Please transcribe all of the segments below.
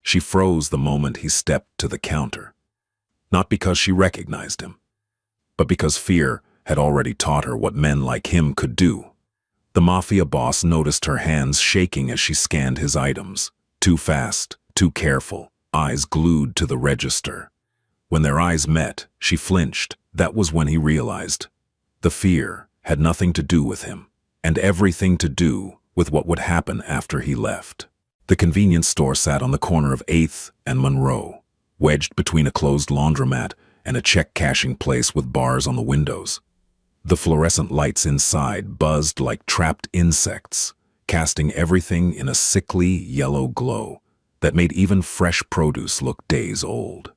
She froze the moment he stepped to the counter. Not because she recognized him, but because fear had already taught her what men like him could do. The Mafia boss noticed her hands shaking as she scanned his items. Too fast, too careful, eyes glued to the register. When their eyes met, she flinched. That was when he realized. The fear had nothing to do with him, and everything to do with what would happen after he left. The convenience store sat on the corner of 8th and Monroe, wedged between a closed laundromat and a check-cashing place with bars on the windows. The fluorescent lights inside buzzed like trapped insects, casting everything in a sickly yellow glow that made even fresh produce look days old.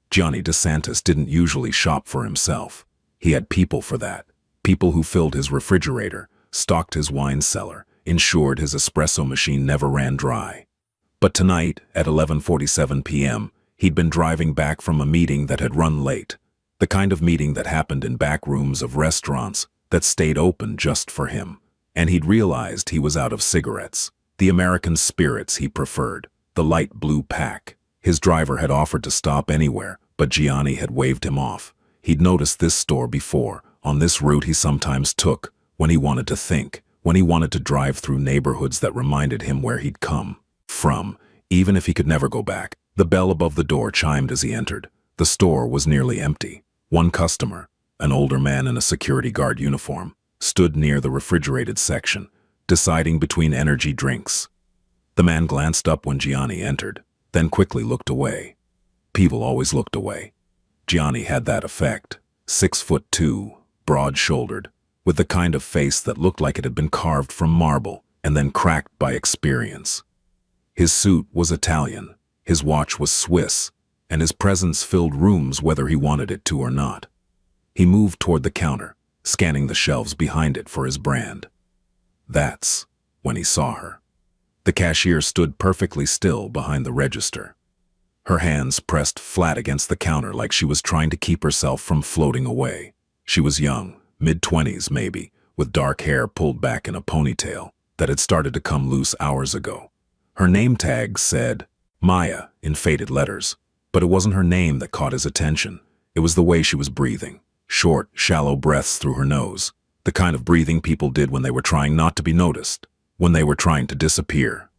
Johnny DeSantis didn't usually shop for himself. He had people for that. People who filled his refrigerator, stocked his wine cellar, ensured his espresso machine never ran dry. But tonight, at 11:47 p.m., he'd been driving back from a meeting that had run late. The kind of meeting that happened in back rooms of restaurants that stayed open just for him. And he'd realized he was out of cigarettes, the American spirits he preferred, the light blue pack. His driver had offered to stop anywhere, but Gianni had waved him off. He'd noticed this store before, on this route he sometimes took, when he wanted to think, when he wanted to drive through neighborhoods that reminded him where he'd come from, even if he could never go back. The bell above the door chimed as he entered. The store was nearly empty. One customer, an older man in a security guard uniform, stood near the refrigerated section, deciding between energy drinks. The man glanced up when Gianni entered, then quickly looked away. People always looked away. Gianni had that effect. 6'2", broad-shouldered, with the kind of face that looked like it had been carved from marble and then cracked by experience. His suit was Italian, his watch was Swiss, and his presence filled rooms whether he wanted it to or not. He moved toward the counter, scanning the shelves behind it for his brand. That's when he saw her. The cashier stood perfectly still behind the register. Her hands pressed flat against the counter like she was trying to keep herself from floating away. She was young, mid-20s maybe, with dark hair pulled back in a ponytail that had started to come loose hours ago. Her name tag said Maya in faded letters, but it wasn't her name that caught his attention. It was the way she was breathing. Short, shallow breaths through her nose. The kind of breathing people did when they were trying not to be noticed, when they were trying to disappear.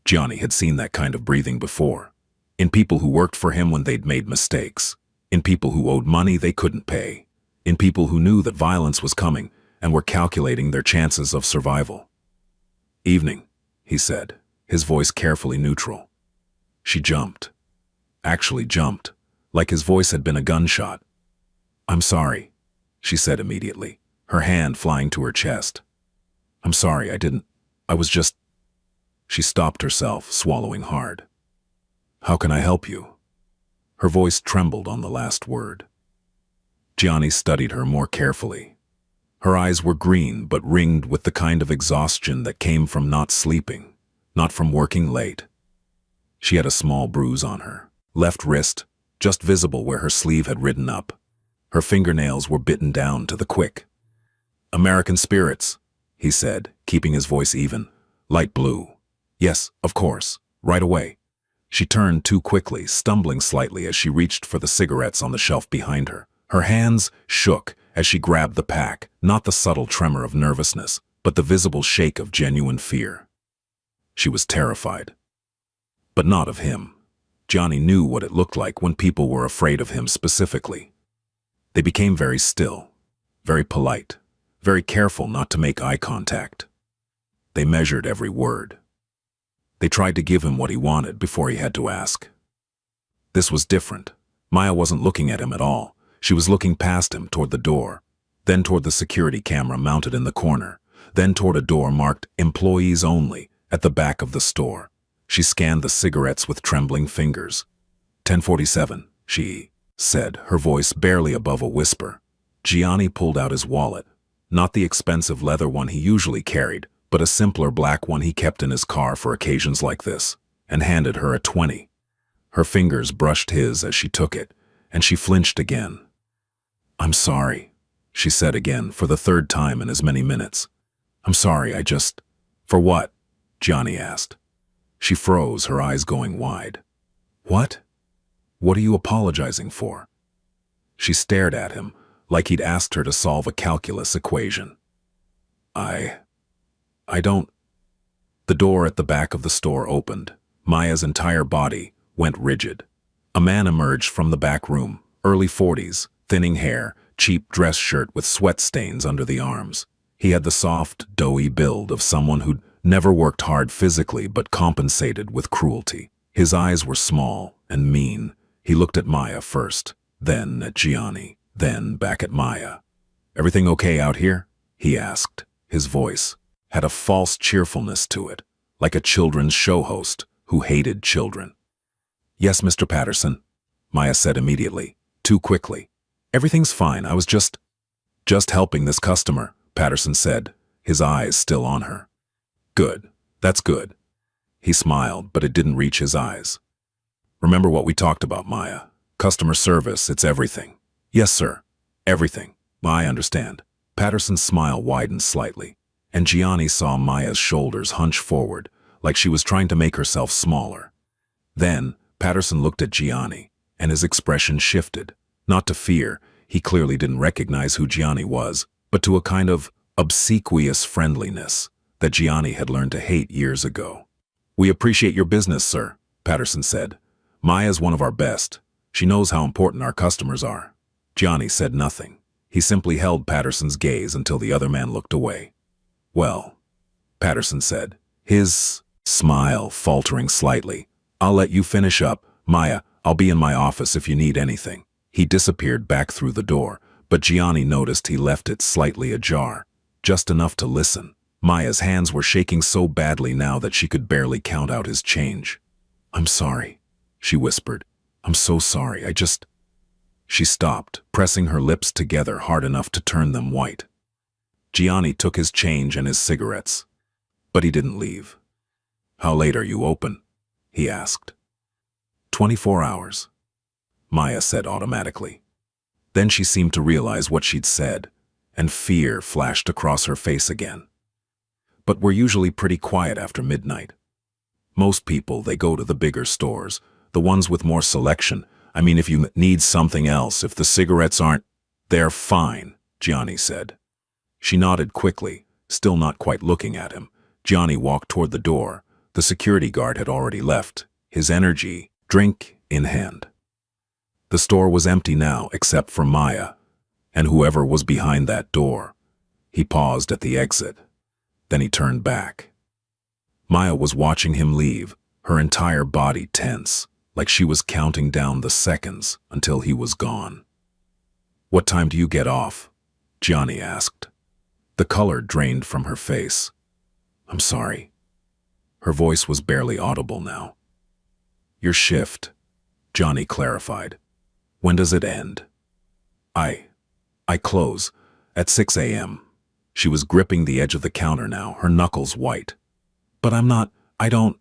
Gianni had seen that kind of breathing before. In people who worked for him when they'd made mistakes. In people who owed money they couldn't pay. In people who knew that violence was coming and were calculating their chances of survival. "Evening," he said, his voice carefully neutral. She jumped. Actually jumped, like his voice had been a gunshot. "I'm sorry," she said immediately, her hand flying to her chest. "I'm sorry, I was just—" She stopped herself, swallowing hard. "How can I help you?" Her voice trembled on the last word. Gianni studied her more carefully. Her eyes were green but ringed with the kind of exhaustion that came from not sleeping, not from working late. She had a small bruise on her left wrist, just visible where her sleeve had ridden up. Her fingernails were bitten down to the quick. "American spirits," he said, keeping his voice even. "Light blue." "Yes, of course. Right away." She turned too quickly, stumbling slightly as she reached for the cigarettes on the shelf behind her. Her hands shook as she grabbed the pack, not the subtle tremor of nervousness, but the visible shake of genuine fear. She was terrified. But not of him. Gianni knew what it looked like when people were afraid of him specifically. They became very still, very polite, very careful not to make eye contact. They measured every word. They tried to give him what he wanted before he had to ask. This was different. Maya wasn't looking at him at all. She was looking past him toward the door, then toward the security camera mounted in the corner, then toward a door marked "Employees Only" at the back of the store. She scanned the cigarettes with trembling fingers. 10:47, she said, her voice barely above a whisper. Gianni pulled out his wallet, not the expensive leather one he usually carried, but a simpler black one he kept in his car for occasions like this, and handed her a 20. Her fingers brushed his as she took it, and she flinched again. "I'm sorry," she said again for the third time in as many minutes. "I'm sorry, I just—" "For what?" Gianni asked. She froze, her eyes going wide. What? What are you apologizing for? She stared at him, like he'd asked her to solve a calculus equation. I don't. The door at the back of the store opened. Maya's entire body went rigid. A man emerged from the back room, early 40s, thinning hair, cheap dress shirt with sweat stains under the arms. He had the soft, doughy build of someone who'd never worked hard physically but compensated with cruelty. His eyes were small and mean. He looked at Maya first, then at Gianni, then back at Maya. "Everything okay out here?" he asked. His voice had a false cheerfulness to it, like a children's show host who hated children. "Yes, Mr. Patterson," Maya said immediately, too quickly. "Everything's fine. I was just helping this customer," Patterson said, his eyes still on her. "Good. That's good." He smiled, but it didn't reach his eyes. "Remember what we talked about, Maya. Customer service, it's everything." "Yes, sir. Everything. I understand." Patterson's smile widened slightly, and Gianni saw Maya's shoulders hunch forward, like she was trying to make herself smaller. Then, Patterson looked at Gianni, and his expression shifted. Not to fear, he clearly didn't recognize who Gianni was, but to a kind of obsequious friendliness that Gianni had learned to hate years ago. "We appreciate your business, sir," Patterson said. "Maya's one of our best. She knows how important our customers are." Gianni said nothing. He simply held Patterson's gaze until the other man looked away. "Well," Patterson said, his smile faltering slightly, "I'll let you finish up. Maya, I'll be in my office if you need anything." He disappeared back through the door, but Gianni noticed he left it slightly ajar, just enough to listen. Maya's hands were shaking so badly now that she could barely count out his change. "I'm sorry," she whispered. "I'm so sorry. She stopped, pressing her lips together hard enough to turn them white. Gianni took his change and his cigarettes, but he didn't leave. "How late are you open?" he asked. 24 hours, Maya said automatically. Then she seemed to realize what she'd said, and fear flashed across her face again. "But we're usually pretty quiet after midnight. Most people, they go to the bigger stores, the ones with more selection. I mean, if you need something else, if the cigarettes aren't..." "They're fine," Gianni said. She nodded quickly, still not quite looking at him. Gianni walked toward the door. The security guard had already left, his energy, drink in hand. The store was empty now, except for Maya, and whoever was behind that door. He paused at the exit. Then he turned back. Maya was watching him leave, her entire body tense, like she was counting down the seconds until he was gone. "What time do you get off?" Gianni asked. The color drained from her face. "I'm sorry." Her voice was barely audible now. "Your shift," Gianni clarified. "When does it end?" I close at 6 a.m. She was gripping the edge of the counter now, her knuckles white. "But I don't..."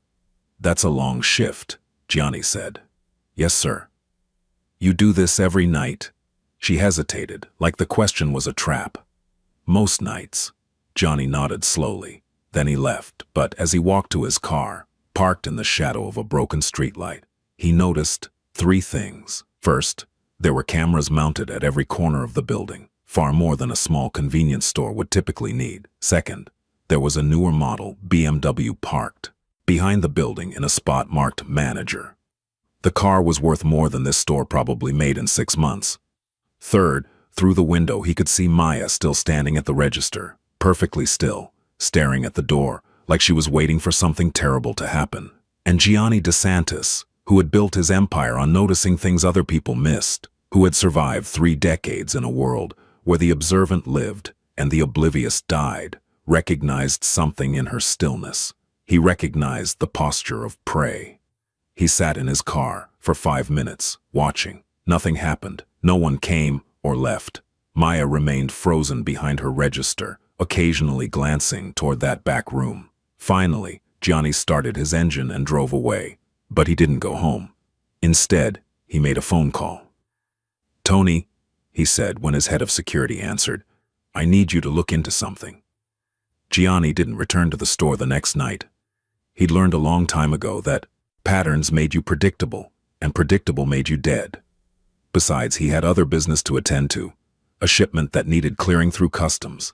"That's a long shift," Gianni said. "Yes, sir." "You do this every night?" She hesitated, like the question was a trap. "Most nights." Gianni nodded slowly. Then he left, but as he walked to his car, parked in the shadow of a broken streetlight, he noticed 3 things. First, there were cameras mounted at every corner of the building, far more than a small convenience store would typically need. Second, there was a newer model BMW parked behind the building in a spot marked manager. The car was worth more than this store probably made in 6 months. Third, through the window he could see Maya still standing at the register, perfectly still, staring at the door, like she was waiting for something terrible to happen. And Gianni DeSantis, who had built his empire on noticing things other people missed, who had survived 3 decades in a world where the observant lived and the oblivious died, recognized something in her stillness. He recognized the posture of prey. He sat in his car for 5 minutes, watching. Nothing happened. No one came or left. Maya remained frozen behind her register, occasionally glancing toward that back room. Finally, Gianni started his engine and drove away. But he didn't go home. Instead, he made a phone call. "Tony," he said when his head of security answered, "I need you to look into something." Gianni didn't return to the store the next night. He'd learned a long time ago that patterns made you predictable, and predictable made you dead. Besides, he had other business to attend to, a shipment that needed clearing through customs,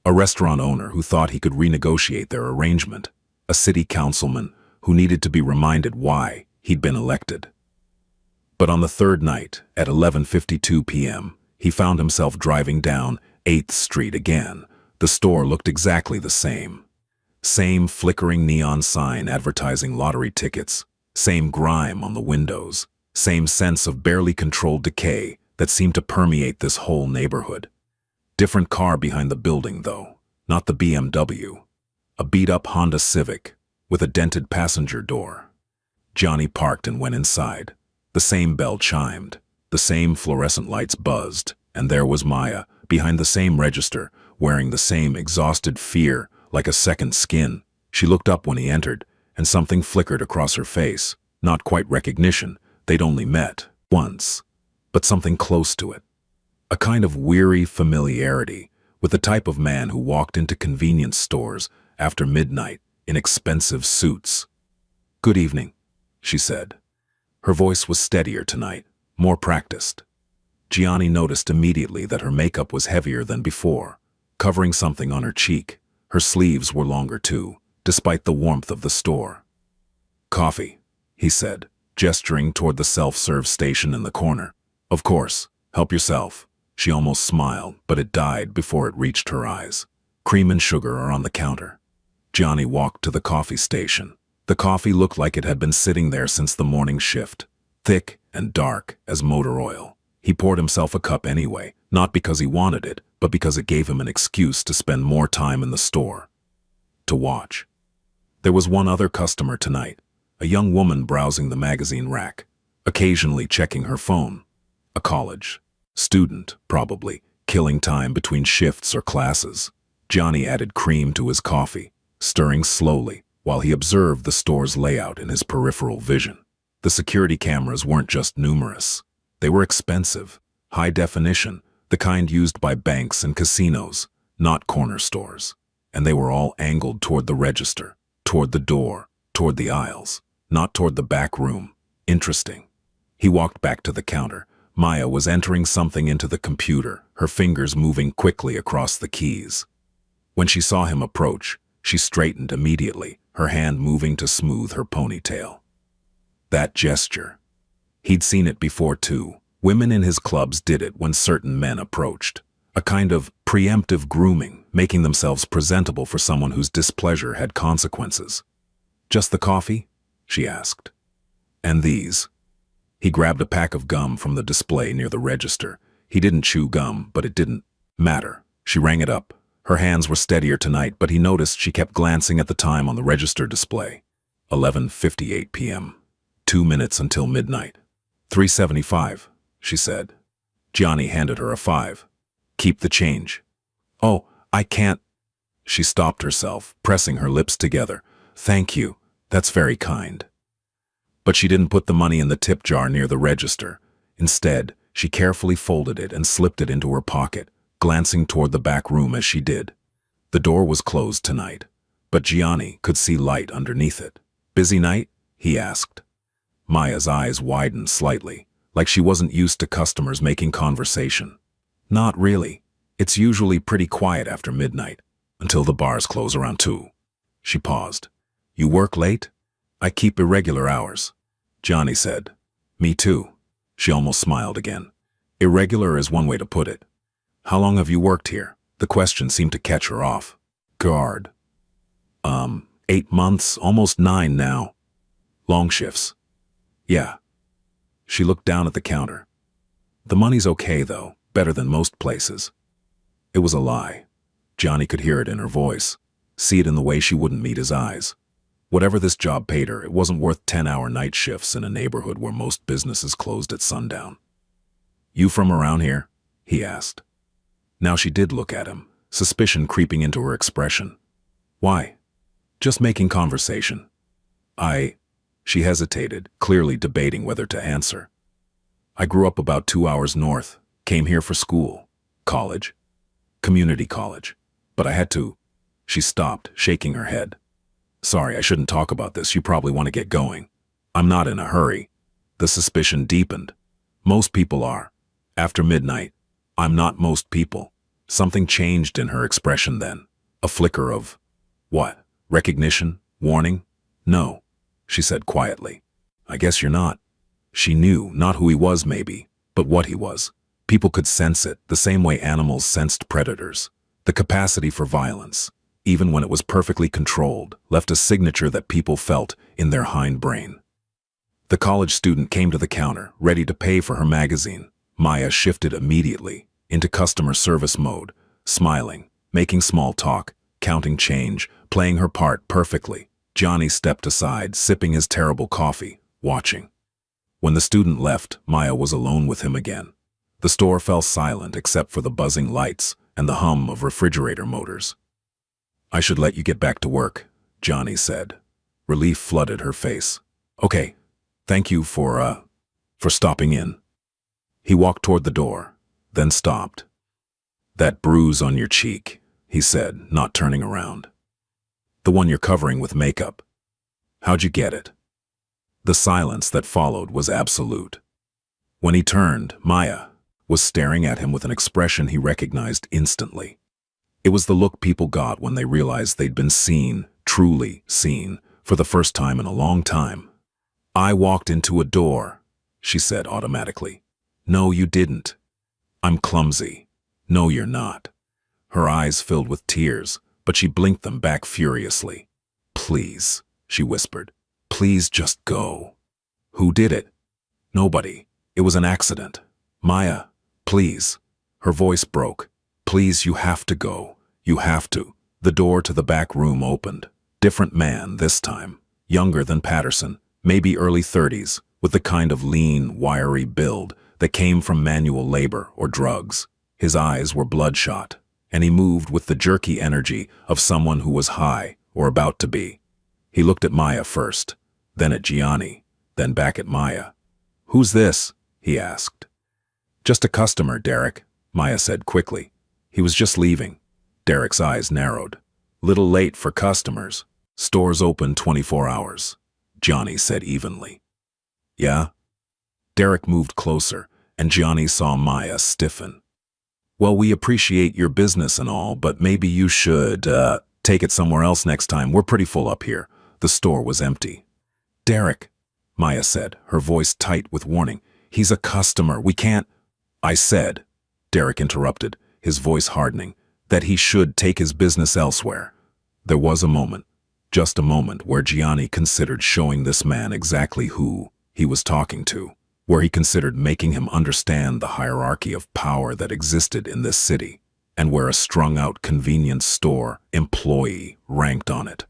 a restaurant owner who thought he could renegotiate their arrangement, a city councilman who needed to be reminded why he'd been elected. But on the third night, at 11:52 p.m., he found himself driving down 8th Street again. The store looked exactly the same. Same flickering neon sign advertising lottery tickets, same grime on the windows, same sense of barely controlled decay that seemed to permeate this whole neighborhood. Different car behind the building, though, not the BMW. A beat-up Honda Civic with a dented passenger door. Johnny parked and went inside. The same bell chimed, the same fluorescent lights buzzed, and there was Maya, behind the same register, wearing the same exhausted fear like a second skin. She looked up when he entered, and something flickered across her face. Not quite recognition, they'd only met once, but something close to it. A kind of weary familiarity with the type of man who walked into convenience stores after midnight in expensive suits. "Good evening," she said. Her voice was steadier tonight, more practiced. Gianni noticed immediately that her makeup was heavier than before, covering something on her cheek. Her sleeves were longer too, despite the warmth of the store. "Coffee," he said, gesturing toward the self-serve station in the corner. "Of course, help yourself." She almost smiled, but it died before it reached her eyes. "Cream and sugar are on the counter." Johnny walked to the coffee station. The coffee looked like it had been sitting there since the morning shift, thick and dark as motor oil. He poured himself a cup anyway, not because he wanted it, but because it gave him an excuse to spend more time in the store. To watch. There was one other customer tonight, a young woman browsing the magazine rack, occasionally checking her phone. A college student, probably, killing time between shifts or classes. Johnny added cream to his coffee, stirring slowly, while he observed the store's layout in his peripheral vision. The security cameras weren't just numerous. They were expensive, high definition, the kind used by banks and casinos, not corner stores. And they were all angled toward the register, toward the door, toward the aisles, not toward the back room. Interesting. He walked back to the counter. Maya was entering something into the computer, her fingers moving quickly across the keys. When she saw him approach, she straightened immediately, her hand moving to smooth her ponytail. That gesture. He'd seen it before too. Women in his clubs did it when certain men approached. A kind of preemptive grooming, making themselves presentable for someone whose displeasure had consequences. "Just the coffee?" she asked. "And these?" He grabbed a pack of gum from the display near the register. He didn't chew gum, but it didn't matter. She rang it up. Her hands were steadier tonight, but he noticed she kept glancing at the time on the register display. 11:58 p.m. 2 minutes until midnight. "375, she said. Johnny handed her a 5. "Keep the change." "Oh, I can't." She stopped herself, pressing her lips together. "Thank you. That's very kind." But she didn't put the money in the tip jar near the register. Instead, she carefully folded it and slipped it into her pocket, glancing toward the back room as she did. The door was closed tonight, but Gianni could see light underneath it. "Busy night?" he asked. Maya's eyes widened slightly, like she wasn't used to customers making conversation. "Not really. It's usually pretty quiet after midnight, until the bars close around 2. She paused. "You work late?" "I keep irregular hours," Johnny said. "Me too." She almost smiled again. "Irregular is one way to put it. How long have you worked here?" The question seemed to catch her off. "Guard. 8 months, almost 9 now." "Long shifts?" "Yeah." She looked down at the counter. "The money's okay, though, better than most places." It was a lie. Johnny could hear it in her voice, see it in the way she wouldn't meet his eyes. Whatever this job paid her, it wasn't worth 10-hour night shifts in a neighborhood where most businesses closed at sundown. "You from around here?" he asked. Now she did look at him, suspicion creeping into her expression. "Why?" "Just making conversation." She hesitated, clearly debating whether to answer. "I grew up about 2 hours north, came here for school. College. Community college. But I had to." She stopped, shaking her head. "Sorry, I shouldn't talk about this. You probably want to get going." "I'm not in a hurry." The suspicion deepened. Most people are. After midnight. I'm not most people. Something changed in her expression then. A flicker of, what? Recognition? Warning? No, she said quietly. I guess you're not. She knew, not who he was maybe, but what he was. People could sense it, the same way animals sensed predators. The capacity for violence, even when it was perfectly controlled, left a signature that people felt in their hindbrain. The college student came to the counter, ready to pay for her magazine. Maya shifted immediately into customer service mode, smiling, making small talk, counting change, playing her part perfectly. Johnny stepped aside, sipping his terrible coffee, watching. When the student left, Maya was alone with him again. The store fell silent except for the buzzing lights and the hum of refrigerator motors. I should let you get back to work, Johnny said. Relief flooded her face. Okay, thank you for stopping in. He walked toward the door, then stopped. That bruise on your cheek, he said, not turning around. The one you're covering with makeup. How'd you get it? The silence that followed was absolute. When he turned, Maya was staring at him with an expression he recognized instantly. It was the look people got when they realized they'd been seen, truly seen, for the first time in a long time. I walked into a door, she said automatically. No, you didn't. I'm clumsy. No, you're not. Her eyes filled with tears, but she blinked them back furiously. Please, she whispered. Please just go. Who did it? Nobody. It was an accident. Maya, please. Her voice broke. Please, you have to go. You have to. The door to the back room opened. Different man this time. Younger than Patterson, maybe early 30s, with the kind of lean, wiry build that came from manual labor or drugs. His eyes were bloodshot, and he moved with the jerky energy of someone who was high or about to be. He looked at Maya first, then at Gianni, then back at Maya. Who's this? He asked. Just a customer, Derek, Maya said quickly. He was just leaving. Derek's eyes narrowed. Little late for customers. Stores open 24 hours, Gianni said evenly. Yeah? Derek moved closer, and Gianni saw Maya stiffen. Well, we appreciate your business and all, but maybe you should, take it somewhere else next time. We're pretty full up here. The store was empty. Derek, Maya said, her voice tight with warning. He's a customer. We can't. I said, Derek interrupted, his voice hardening, that he should take his business elsewhere. There was a moment, just a moment, where Gianni considered showing this man exactly who he was talking to, where he considered making him understand the hierarchy of power that existed in this city, and where a strung-out convenience store employee ranked on it.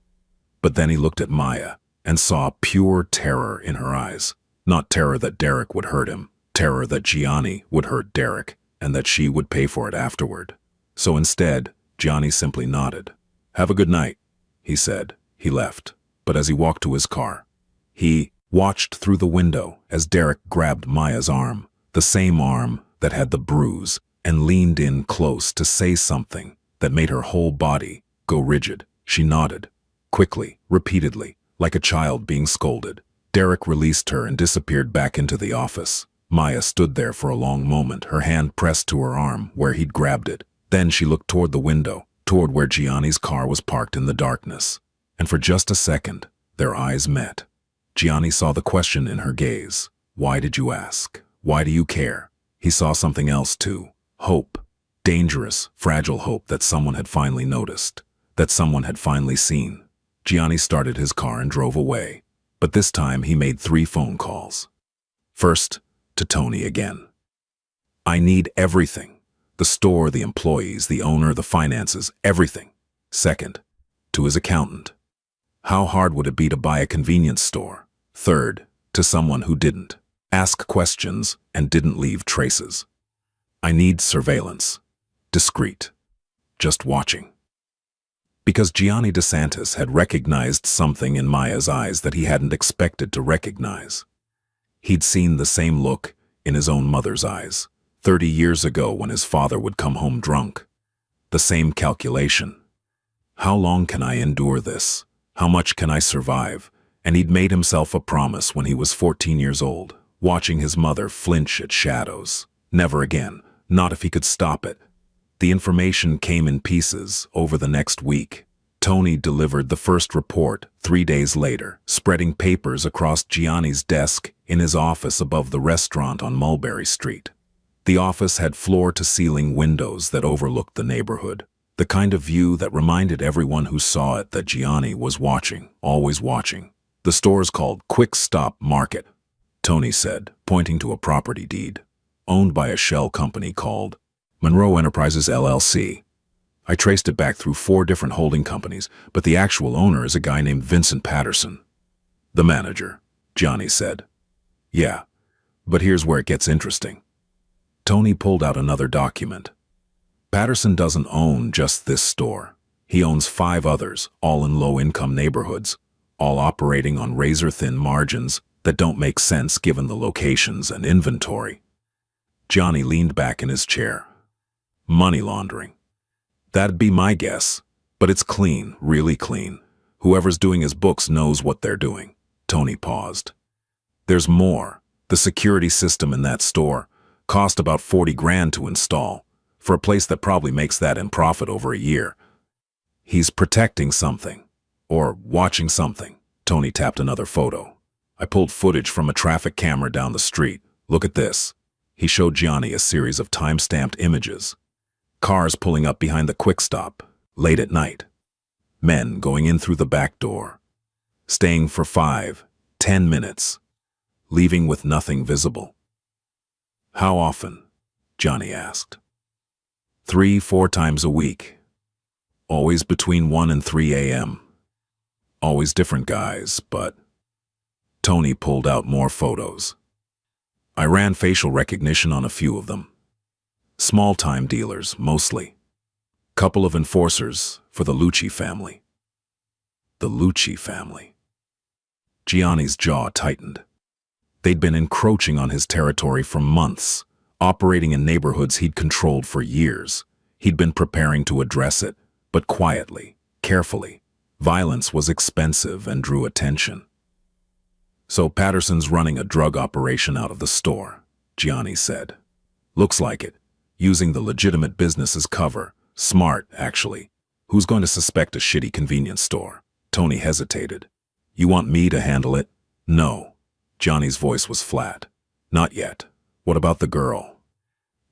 But then he looked at Maya and saw pure terror in her eyes. Not terror that Derek would hurt him, terror that Gianni would hurt Derek, and that she would pay for it afterward. So instead, Gianni simply nodded. Have a good night, he said. He left, but as he walked to his car, he watched through the window as Derek grabbed Maya's arm, the same arm that had the bruise, and leaned in close to say something that made her whole body go rigid. She nodded, quickly, repeatedly, like a child being scolded. Derek released her and disappeared back into the office. Maya stood there for a long moment, her hand pressed to her arm where he'd grabbed it. Then she looked toward the window, toward where Gianni's car was parked in the darkness. And for just a second, their eyes met. Gianni saw the question in her gaze. Why did you ask? Why do you care? He saw something else too. Hope. Dangerous, fragile hope that someone had finally noticed, that someone had finally seen. Gianni started his car and drove away, but this time he made 3 phone calls. First, to Tony again. I need everything. The store, the employees, the owner, the finances, everything. Second, to his accountant. How hard would it be to buy a convenience store? Third, to someone who didn't ask questions and didn't leave traces. I need surveillance. Discreet. Just watching. Because Gianni DeSantis had recognized something in Maya's eyes that he hadn't expected to recognize. He'd seen the same look in his own mother's eyes, 30 years ago when his father would come home drunk. The same calculation. How long can I endure this? How much can I survive? And he'd made himself a promise when he was 14 years old. watching his mother flinch at shadows. Never again, not if he could stop it. The information came in pieces over the next week. Tony delivered the first report 3 days later, spreading papers across Gianni's desk in his office above the restaurant on Mulberry Street. The office had floor-to-ceiling windows that overlooked the neighborhood, the kind of view that reminded everyone who saw it that Gianni was watching, always watching. The store's called Quick Stop Market, Tony said, pointing to a property deed, owned by a shell company called Monroe Enterprises LLC. I traced it back through 4 different holding companies, but the actual owner is a guy named Vincent Patterson. The manager, Gianni said. Yeah, but here's where it gets interesting. Tony pulled out another document. Patterson doesn't own just this store. He owns 5 others, all in low-income neighborhoods, all operating on razor-thin margins that don't make sense given the locations and inventory. Gianni leaned back in his chair. Money laundering. That'd be my guess, but it's clean, really clean. Whoever's doing his books knows what they're doing. Tony paused. There's more. The security system in that store cost about 40 grand to install, for a place that probably makes that in profit over a year. He's protecting something, or watching something. Tony tapped another photo. I pulled footage from a traffic camera down the street. Look at this. He showed Gianni a series of time-stamped images. Cars pulling up behind the Quick Stop, late at night. Men going in through the back door. Staying for 5, 10 minutes. Leaving with nothing visible. How often? Gianni asked. 3, 4 times a week. Always between 1 and 3 a.m. Always different guys, but... Tony pulled out more photos. I ran facial recognition on a few of them. Small-time dealers, mostly. Couple of enforcers for the Lucci family. The Lucci family. Gianni's jaw tightened. They'd been encroaching on his territory for months, operating in neighborhoods he'd controlled for years. He'd been preparing to address it, but quietly, carefully. Violence was expensive and drew attention. So Patterson's running a drug operation out of the store, Gianni said. Looks like it. Using the legitimate business as cover. Smart, actually. Who's going to suspect a shitty convenience store? Tony hesitated. You want me to handle it? No. Gianni's voice was flat. Not yet. What about the girl?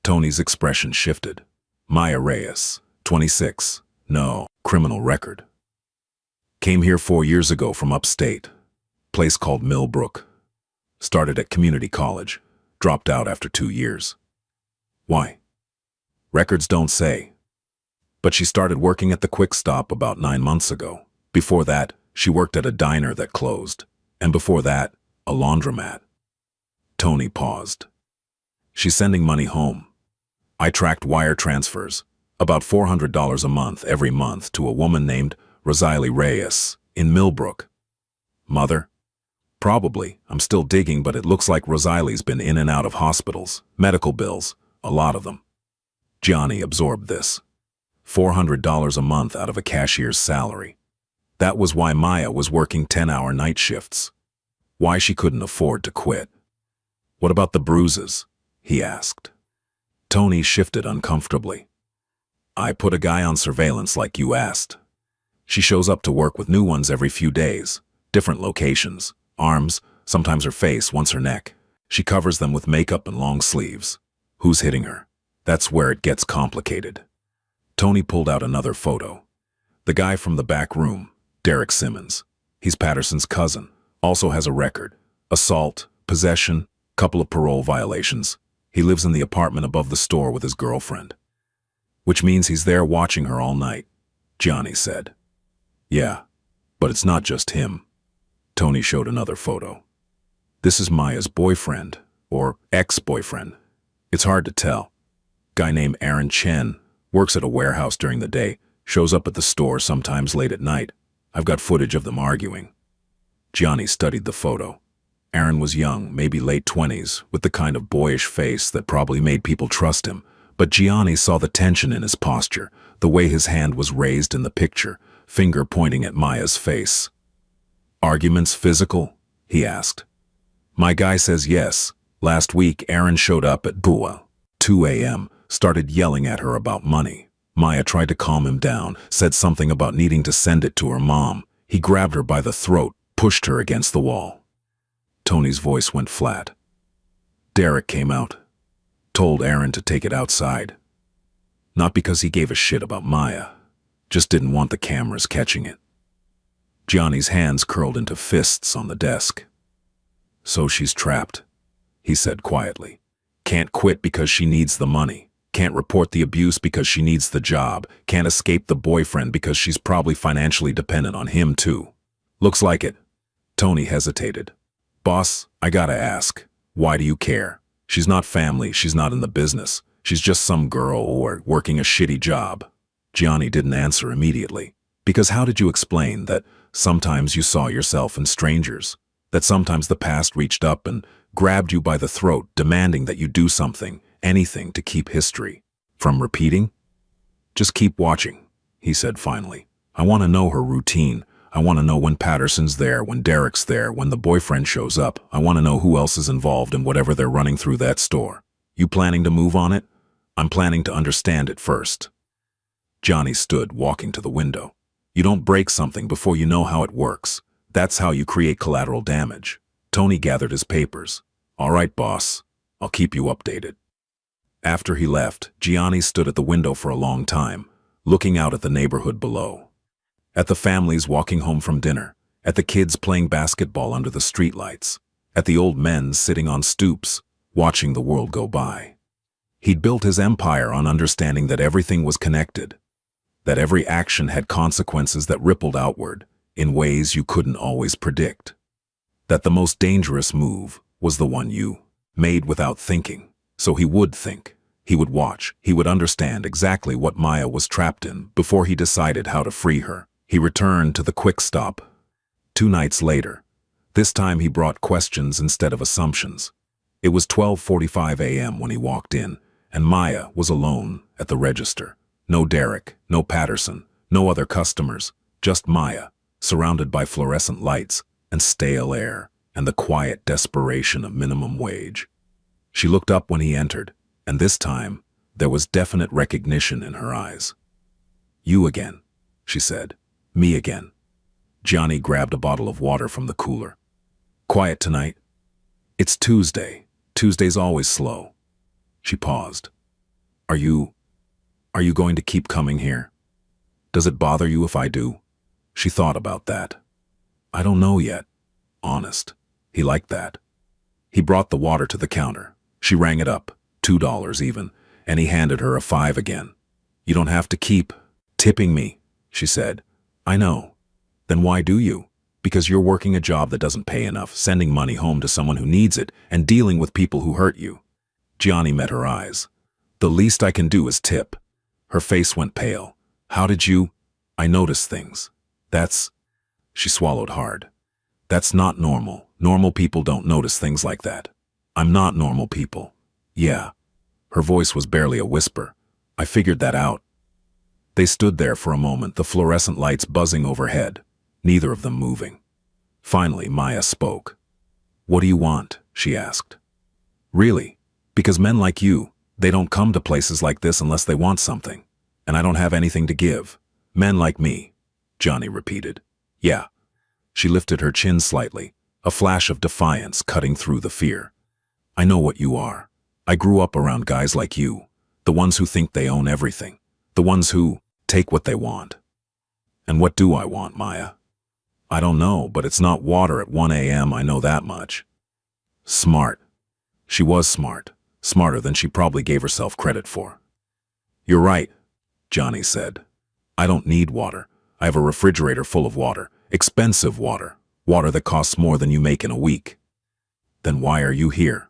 Tony's expression shifted. Maya Reyes, 26. No, criminal record. Came here 4 years ago from upstate. Place called Millbrook. Started at community college. Dropped out after 2 years. Why? Records don't say. But she started working at the Quick Stop about 9 months ago. Before that, she worked at a diner that closed. And before that, a laundromat. Tony paused. She's sending money home. I tracked wire transfers, about $400 a month every month to a woman named Rosalie Reyes in Millbrook. Mother? Probably. I'm still digging, but it looks like Rosalie's been in and out of hospitals, medical bills, a lot of them. Gianni absorbed this. $400 a month out of a cashier's salary. That was why Maya was working 10-hour night shifts. Why she couldn't afford to quit. What about the bruises? He asked. Tony shifted uncomfortably. I put a guy on surveillance like you asked. She shows up to work with new ones every few days. Different locations. Arms, sometimes her face, once her neck. She covers them with makeup and long sleeves. Who's hitting her? That's where it gets complicated. Tony pulled out another photo. The guy from the back room, Derek Simmons. He's Patterson's cousin. Also has a record. Assault, possession, couple of parole violations. He lives in the apartment above the store with his girlfriend. Which means he's there watching her all night, Gianni said. Yeah, but it's not just him. Tony showed another photo. This is Maya's boyfriend, or ex-boyfriend. It's hard to tell. Guy named Aaron Chen, works at a warehouse during the day, shows up at the store sometimes late at night. I've got footage of them arguing. Gianni studied the photo. Aaron was young, maybe late 20s, with the kind of boyish face that probably made people trust him. But Gianni saw the tension in his posture, the way his hand was raised in the picture, finger pointing at Maya's face. Arguments physical? He asked. My guy says yes. Last week, Aaron showed up at 2 a.m., started yelling at her about money. Maya tried to calm him down, said something about needing to send it to her mom. He grabbed her by the throat, pushed her against the wall. Tony's voice went flat. Derek came out, told Aaron to take it outside. Not because he gave a shit about Maya, just didn't want the cameras catching it. Gianni's hands curled into fists on the desk. So she's trapped, he said quietly. Can't quit because she needs the money. Can't report the abuse because she needs the job. Can't escape the boyfriend because she's probably financially dependent on him too. Looks like it. Tony hesitated. Boss, I gotta ask, why do you care? She's not family, she's not in the business. She's just some girl or working a shitty job. Gianni didn't answer immediately. Because how did you explain that sometimes you saw yourself in strangers? That sometimes the past reached up and grabbed you by the throat, demanding that you do something, anything to keep history from repeating? Just keep watching, he said finally. I want to know her routine. I want to know when Patterson's there, when Derek's there, when the boyfriend shows up. I want to know who else is involved in whatever they're running through that store. You planning to move on it? I'm planning to understand it first. Gianni stood, walking to the window. You don't break something before you know how it works. That's how you create collateral damage. Tony gathered his papers. All right, boss. I'll keep you updated. After he left, Gianni stood at the window for a long time, looking out at the neighborhood below. At the families walking home from dinner, at the kids playing basketball under the streetlights, at the old men sitting on stoops, watching the world go by. He'd built his empire on understanding that everything was connected, that every action had consequences that rippled outward in ways you couldn't always predict, that the most dangerous move was the one you made without thinking. So he would think, he would watch, he would understand exactly what Maya was trapped in before he decided how to free her. He returned to the quick stop 2 nights later. This time he brought questions instead of assumptions. It was 12:45 a.m. when he walked in, and Maya was alone at the register. No Derek, no Patterson, no other customers, just Maya, surrounded by fluorescent lights and stale air and the quiet desperation of minimum wage. She looked up when he entered, and this time there was definite recognition in her eyes. You again, she said. Me again. Gianni grabbed a bottle of water from the cooler. Quiet tonight? It's Tuesday. Tuesday's always slow. She paused. Are you going to keep coming here? Does it bother you if I do? She thought about that. I don't know yet. Honest. He liked that. He brought the water to the counter. She rang it up, $2 even, and he handed her a 5 again. You don't have to keep tipping me, she said. I know. Then why do you? Because you're working a job that doesn't pay enough, sending money home to someone who needs it, and dealing with people who hurt you. Gianni met her eyes. The least I can do is tip. Her face went pale. How did you? I notice things. She swallowed hard. That's not normal. Normal people don't notice things like that. I'm not normal people. Yeah. Her voice was barely a whisper. I figured that out. They stood there for a moment, the fluorescent lights buzzing overhead, neither of them moving. Finally, Maya spoke. What do you want? She asked. Really? Because men like you, they don't come to places like this unless they want something. And I don't have anything to give. Men like me, Gianni repeated. Yeah. She lifted her chin slightly, a flash of defiance cutting through the fear. I know what you are. I grew up around guys like you, the ones who think they own everything, the ones who take what they want. And what do I want, Maya? I don't know, but it's not water at 1 a.m., I know that much. Smart. She was smart, smarter than she probably gave herself credit for. You're right, Gianni said. I don't need water. I have a refrigerator full of water, expensive water, water that costs more than you make in a week. Then why are you here?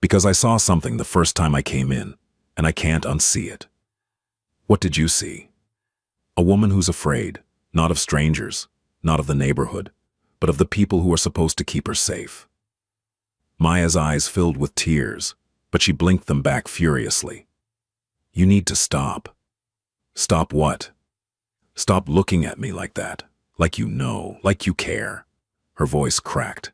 Because I saw something the first time I came in, and I can't unsee it. What did you see? A woman who's afraid, not of strangers, not of the neighborhood, but of the people who are supposed to keep her safe. Maya's eyes filled with tears, but she blinked them back furiously. You need to stop. Stop what? Stop looking at me like that, like you know, like you care. Her voice cracked.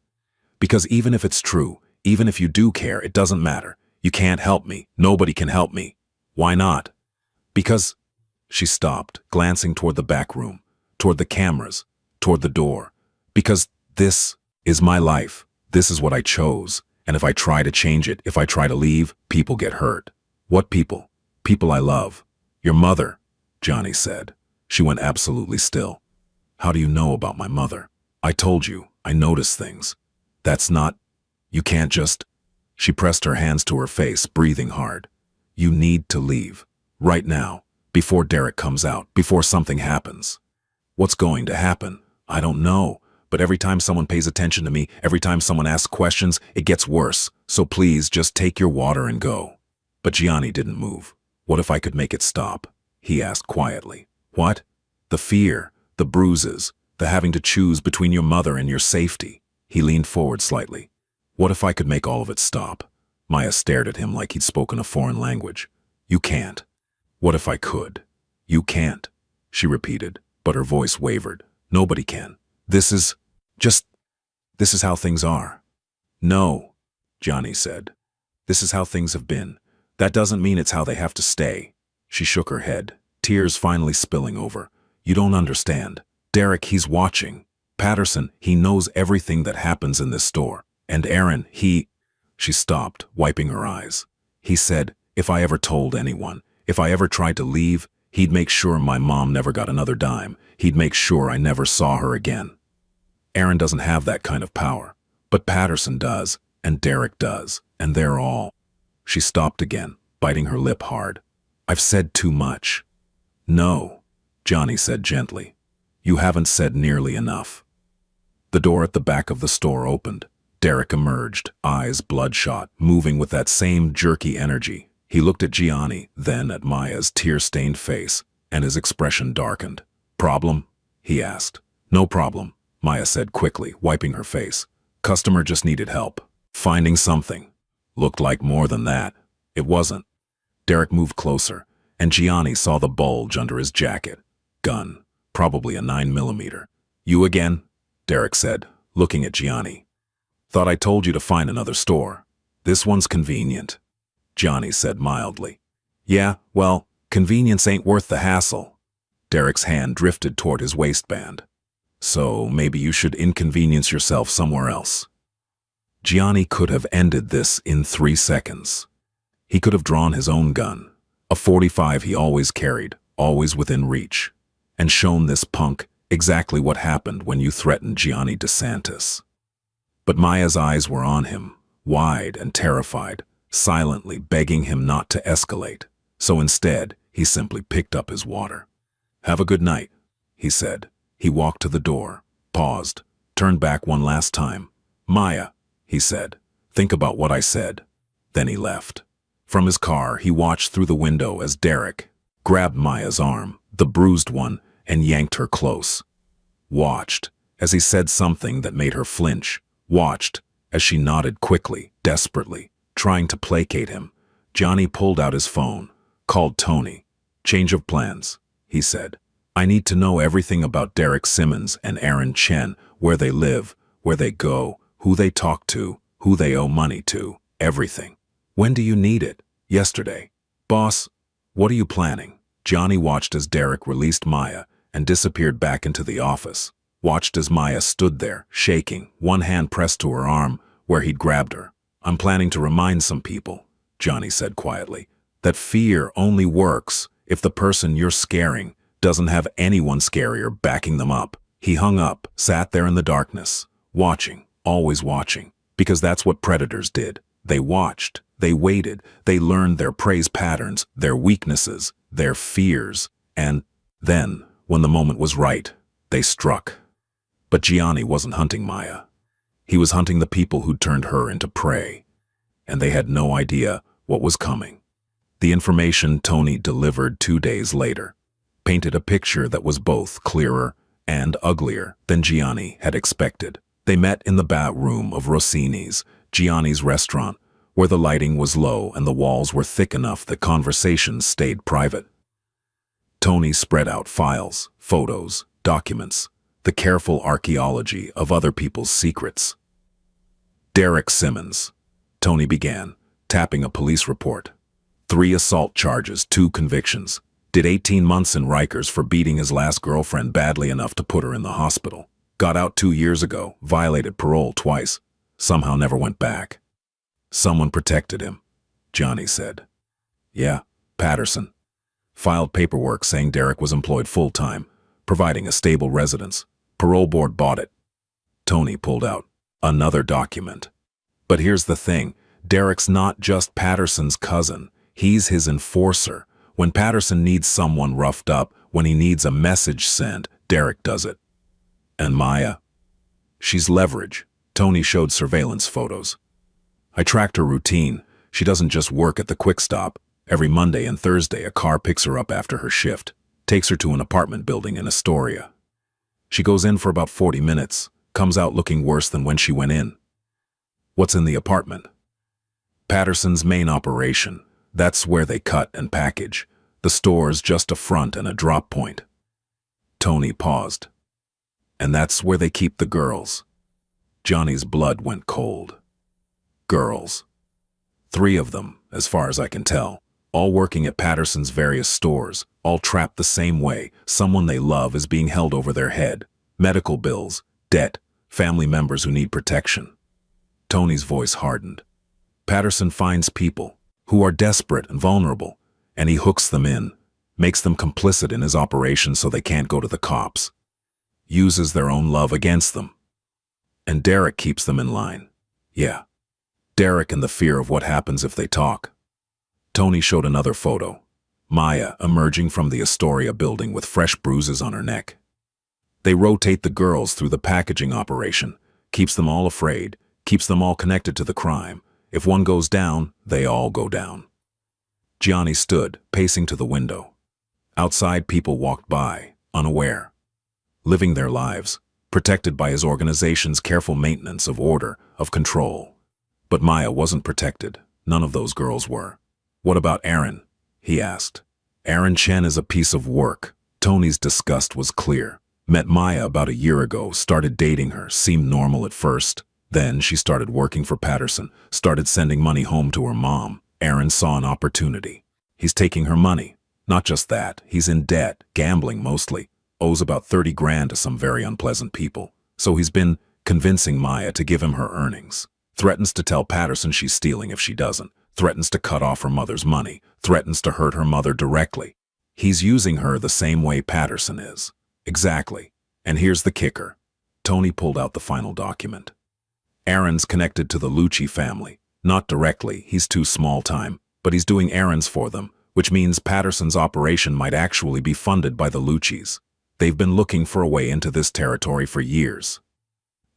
Because even if it's true, Even if you do care, it doesn't matter. You can't help me. Nobody can help me. Why not? Because... She stopped, glancing toward the back room, toward the cameras, toward the door. Because this is my life. This is what I chose. And if I try to change it, if I try to leave, people get hurt. What people? People I love. Your mother, Johnny said. She went absolutely still. How do you know about my mother? I told you, I notice things. That's not... You can't just... She pressed her hands to her face, breathing hard. You need to leave. Right now. Before Derek comes out. Before something happens. What's going to happen? I don't know. But every time someone pays attention to me, every time someone asks questions, it gets worse. So please, just take your water and go. But Gianni didn't move. What if I could make it stop? He asked quietly. What? The fear, the bruises, the having to choose between your mother and your safety. He leaned forward slightly. What if I could make all of it stop? Maya stared at him like he'd spoken a foreign language. You can't. What if I could? You can't, she repeated, but her voice wavered. Nobody can. This is how things are. No, Johnny said. This is how things have been. That doesn't mean it's how they have to stay. She shook her head, tears finally spilling over. You don't understand. Derek, he's watching. Patterson, he knows everything that happens in this store. And Aaron, She stopped, wiping her eyes. He said, if I ever told anyone, if I ever tried to leave, he'd make sure my mom never got another dime. He'd make sure I never saw her again. Aaron doesn't have that kind of power. But Patterson does, and Derek does, and they're all... She stopped again, biting her lip hard. I've said too much. No, Johnny said gently. You haven't said nearly enough. The door at the back of the store opened. Derek emerged, eyes bloodshot, moving with that same jerky energy. He looked at Gianni, then at Maya's tear-stained face, and his expression darkened. Problem? He asked. No problem, Maya said quickly, wiping her face. Customer just needed help. Finding something. Looked like more than that. It wasn't. Derek moved closer, and Gianni saw the bulge under his jacket. Gun. Probably a 9mm. You again? Derek said, looking at Gianni. Thought I told you to find another store. This one's convenient. Johnny said mildly. Yeah, well, convenience ain't worth the hassle. Derek's hand drifted toward his waistband. So maybe you should inconvenience yourself somewhere else. Gianni could have ended this in 3 seconds. He could have drawn his own gun, a .45 he always carried, always within reach, and shown this punk exactly what happened when you threatened Gianni DeSantis. But Maya's eyes were on him, wide and terrified, silently begging him not to escalate. So instead, he simply picked up his water. Have a good night, he said. He walked to the door, paused, turned back one last time. Maya, he said, think about what I said. Then he left. From his car, he watched through the window as Derek grabbed Maya's arm, the bruised one, and yanked her close. Watched as he said something that made her flinch. Watched as she nodded quickly, desperately, trying to placate him. Johnny pulled out his phone, called Tony. Change of plans, he said. I need to know everything about Derek Simmons and Aaron Chen, where they live, where they go, who they talk to, who they owe money to, everything. When do you need it? Yesterday. Boss, what are you planning? Johnny watched as Derek released Maya and disappeared back into the office. Watched as Maya stood there, shaking, one hand pressed to her arm where he'd grabbed her. I'm planning to remind some people, Johnny said quietly, that fear only works if the person you're scaring doesn't have anyone scarier backing them up. He hung up, sat there in the darkness, watching, always watching, because that's what predators did. They watched, they waited, they learned their prey's patterns, their weaknesses, their fears, and then, when the moment was right, they struck. But Gianni wasn't hunting Maya. He was hunting the people who'd turned her into prey, and they had no idea what was coming. The information Tony delivered 2 days later painted a picture that was both clearer and uglier than Gianni had expected. They met in the back room of Rossini's, Gianni's restaurant, where the lighting was low and the walls were thick enough that conversations stayed private. Tony spread out files, photos, documents, the careful archaeology of other people's secrets. Derek Simmons, Tony began, tapping a police report. 3 assault charges, 2 convictions. Did 18 months in Rikers for beating his last girlfriend badly enough to put her in the hospital. Got out 2 years ago, violated parole twice. Somehow never went back. Someone protected him, Johnny said. Yeah, Patterson. Filed paperwork saying Derek was employed full-time, providing a stable residence. Parole board bought it. Tony pulled out another document. But here's the thing, Derek's not just Patterson's cousin, he's his enforcer. When Patterson needs someone roughed up, when he needs a message sent, Derek does it. And Maya? She's leverage. Tony showed surveillance photos. I tracked her routine. She doesn't just work at the quick stop. Every Monday and Thursday, a car picks her up after her shift, takes her to an apartment building in Astoria. She goes in for about 40 minutes, comes out looking worse than when she went in. What's in the apartment? Patterson's main operation. That's where they cut and package. The store's just a front and a drop point. Tony paused. And that's where they keep the girls. Johnny's blood went cold. Girls. 3 of them, as far as I can tell, all working at Patterson's various stores, all trapped the same way. Someone they love is being held over their head. Medical bills, debt, family members who need protection. Tony's voice hardened. Patterson finds people who are desperate and vulnerable, and he hooks them in, makes them complicit in his operation so they can't go to the cops. Uses their own love against them. And Derek keeps them in line. Yeah. Derek and the fear of what happens if they talk. Tony showed another photo. Maya emerging from the Astoria building with fresh bruises on her neck. They rotate the girls through the packaging operation, keeps them all afraid, keeps them all connected to the crime. If one goes down, they all go down. Gianni stood, pacing to the window. Outside, people walked by, unaware, living their lives, protected by his organization's careful maintenance of order, of control. But Maya wasn't protected. None of those girls were. What about Aaron? He asked. Aaron Chen is a piece of work. Tony's disgust was clear. Met Maya about a year ago, started dating her, seemed normal at first. Then she started working for Patterson, started sending money home to her mom. Aaron saw an opportunity. He's taking her money. Not just that, he's in debt, gambling mostly, owes about 30 grand to some very unpleasant people. So he's been convincing Maya to give him her earnings. Threatens to tell Patterson she's stealing if she doesn't. Threatens to cut off her mother's money. Threatens to hurt her mother directly. He's using her the same way Patterson is. Exactly. And here's the kicker. Tony pulled out the final document. Aaron's connected to the Lucci family. Not directly, he's too small time, but he's doing errands for them, which means Patterson's operation might actually be funded by the Luccis. They've been looking for a way into this territory for years.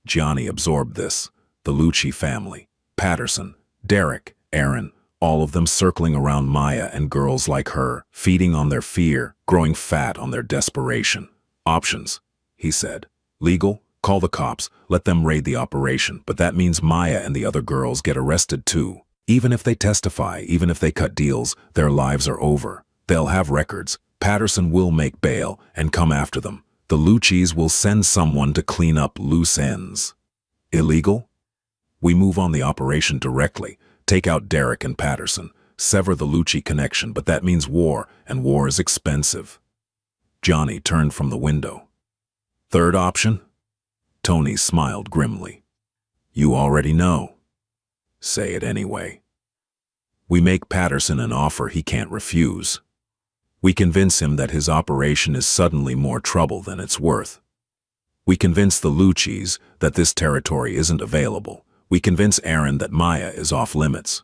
Gianni absorbed this. The Lucci family, Patterson, Derek, Aaron, all of them circling around Maya and girls like her, feeding on their fear, growing fat on their desperation. Options, he said. Legal, call the cops, let them raid the operation, but that means Maya and the other girls get arrested too. Even if they testify, even if they cut deals, their lives are over. They'll have records. Patterson will make bail and come after them. The Luccis will send someone to clean up loose ends. Illegal? We move on the operation directly, take out Derek and Patterson, sever the Lucci connection, but that means war, and war is expensive. Johnny turned from the window. Third option? Tony smiled grimly. You already know. Say it anyway. We make Patterson an offer he can't refuse. We convince him that his operation is suddenly more trouble than it's worth. We convince the Luccis that this territory isn't available. We convince Aaron that Maya is off limits.